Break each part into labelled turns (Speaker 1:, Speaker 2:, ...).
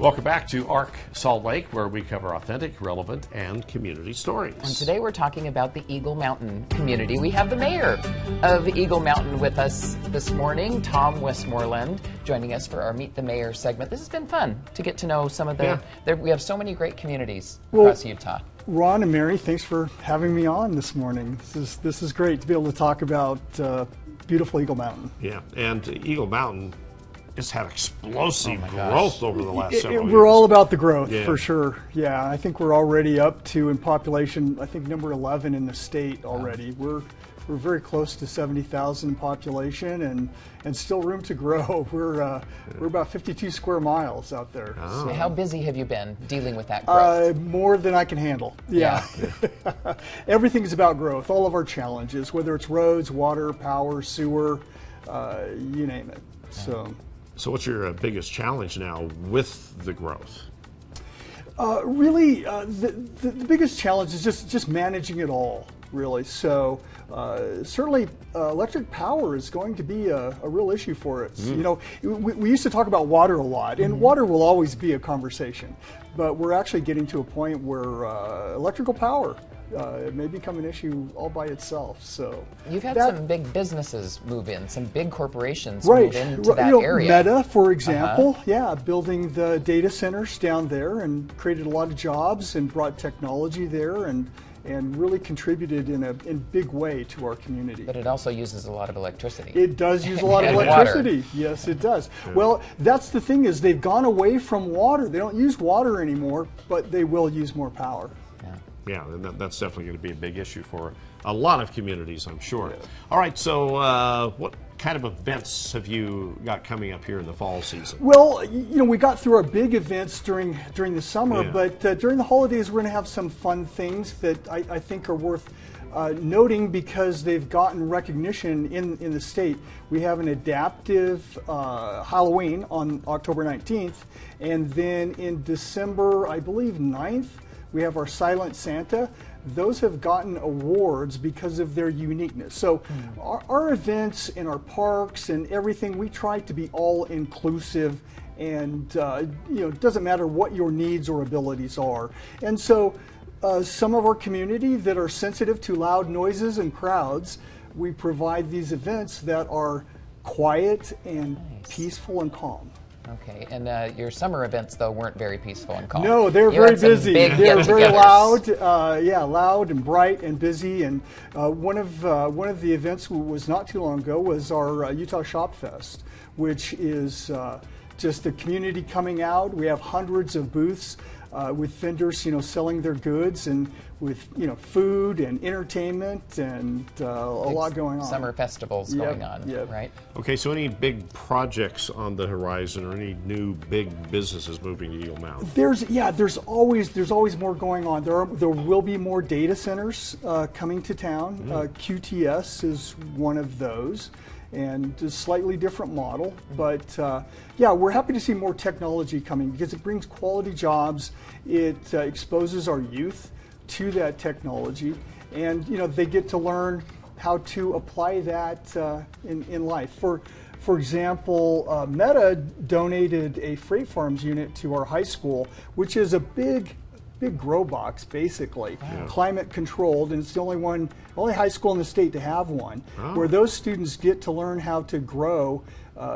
Speaker 1: Welcome back to ARC Salt Lake, where we cover authentic, relevant, and community stories.
Speaker 2: And today we're talking about the Eagle Mountain community. We have the mayor of Eagle Mountain with us this morning, Tom Westmoreland, joining us for our Meet the Mayor segment. This has been fun to get to know some of the... We have so many great communities across Utah.
Speaker 3: Ron and Mary, thanks for having me on this morning. This is great to be able to talk about beautiful Eagle Mountain.
Speaker 1: Yeah, and Eagle Mountain has had explosive growth over the last several years.
Speaker 3: We're all about the growth,
Speaker 1: Yeah.
Speaker 3: for sure. Yeah, I think we're already up to, in population, I think number 11 in the state already. We're very close to 70,000 in population, and still room to grow. We're about 52 square miles out there.
Speaker 1: Oh.
Speaker 2: So how busy have you been dealing with that growth?
Speaker 3: More than I can handle. Yeah. Everything is about growth. All of our challenges, whether it's roads, water, power, sewer, you name it.
Speaker 1: So what's your biggest challenge now with the growth?
Speaker 3: Really, the biggest challenge is just managing it all, really. So certainly electric power is going to be a real issue for us. You know, we used to talk about water a lot, and water will always be a conversation, but we're actually getting to a point where electrical power it may become an issue all by itself. So
Speaker 2: you've had some big businesses move in, some big corporations move into that area.
Speaker 3: Meta, for example, building the data centers down there and created a lot of jobs and brought technology there and really contributed in a big way to our community.
Speaker 2: But it also uses a lot of electricity.
Speaker 3: It does use a lot of electricity. Yes, it does. Yeah. Well, that's the thing, is they've gone away from water. They don't use water anymore, but they will use more power.
Speaker 1: Yeah, and that's definitely going to be a big issue for a lot of communities, I'm sure. Yeah. All right, so what kind of events have you got coming up here in the fall season?
Speaker 3: Well, you know, we got through our big events during the summer, but during the holidays we're going to have some fun things that I think are worth noting because they've gotten recognition in the state. We have an adaptive Halloween on October 19th, and then in December, I believe 9th, we have our Silent Santa. Those have gotten awards because of their uniqueness. So our events and our parks and everything, we try to be all inclusive, and you know, it doesn't matter what your needs or abilities are. And so some of our community that are sensitive to loud noises and crowds, we provide these events that are quiet and peaceful and calm.
Speaker 2: Okay, and your summer events, though, weren't very peaceful and calm.
Speaker 3: No, they're very busy. They're very loud, loud and bright and busy. And one of the events was not too long ago was our Utah Shop Fest, which is just the community coming out. We have hundreds of booths with vendors, you know, selling their goods, and with, you know, food and entertainment and a lot going on.
Speaker 2: Summer festivals going on, right?
Speaker 1: Okay, so any big projects on the horizon, or any new big businesses moving to Eagle Mountain?
Speaker 3: There's always more going on. There will be more data centers coming to town. QTS is one of those, and a slightly different model. But we're happy to see more technology coming because it brings quality jobs. It exposes our youth to that technology, and you know, they get to learn how to apply that in life. For example, Meta donated a Freight Farms unit to our high school, which is a big grow box, basically, climate controlled, and it's the only high school in the state to have one, where those students get to learn how to grow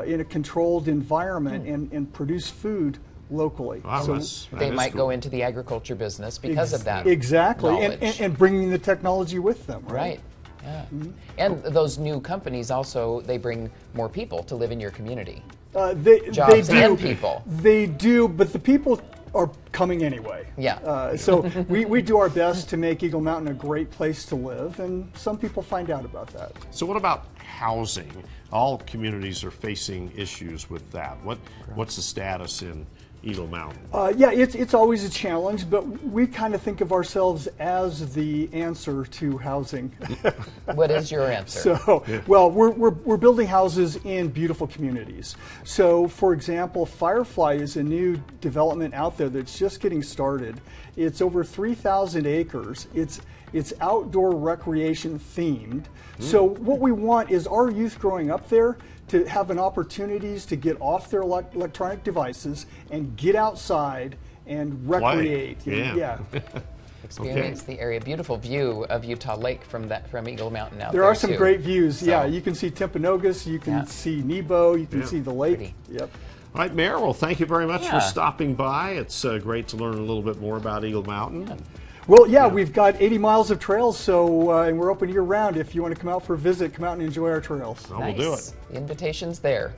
Speaker 3: in a controlled environment and produce food locally.
Speaker 1: Wow,
Speaker 2: so they might go into the agriculture business because of that.
Speaker 3: Exactly, and bringing the technology with them.
Speaker 2: Right. Yeah. And those new companies also, they bring more people to live in your community. Jobs and people.
Speaker 3: They do, but the people are coming anyway.
Speaker 2: Yeah.
Speaker 3: So we do our best to make Eagle Mountain a great place to live, and some people find out about that.
Speaker 1: So what about housing? All communities are facing issues with that. What's the status in Eagle Mountain?
Speaker 3: It's always a challenge, but we kind of think of ourselves as the answer to housing.
Speaker 2: What is your answer?
Speaker 3: Well, we're building houses in beautiful communities. So, for example, Firefly is a new development out there that's just getting started. It's over 3,000 acres. It's It's outdoor recreation themed. So what we want is our youth growing up there to have an opportunities to get off their electronic devices and get outside and recreate.
Speaker 1: Yeah.
Speaker 2: Experience the area. Beautiful view of Utah Lake from Eagle Mountain out there.
Speaker 3: There are some
Speaker 2: too.
Speaker 3: great views.
Speaker 2: So,
Speaker 3: yeah, you can see Timpanogos, you can see Nebo, you can see the lake.
Speaker 2: Pretty.
Speaker 3: Yep.
Speaker 1: All right, Mayor, well, thank you very much
Speaker 2: Yeah.
Speaker 1: for stopping by. It's great to learn a little bit more about Eagle Mountain.
Speaker 3: Well, yeah, we've got 80 miles of trails, so and we're open year round. If you want to come out for a visit, come out and enjoy our trails.
Speaker 1: We'll do it.
Speaker 2: The invitation's there.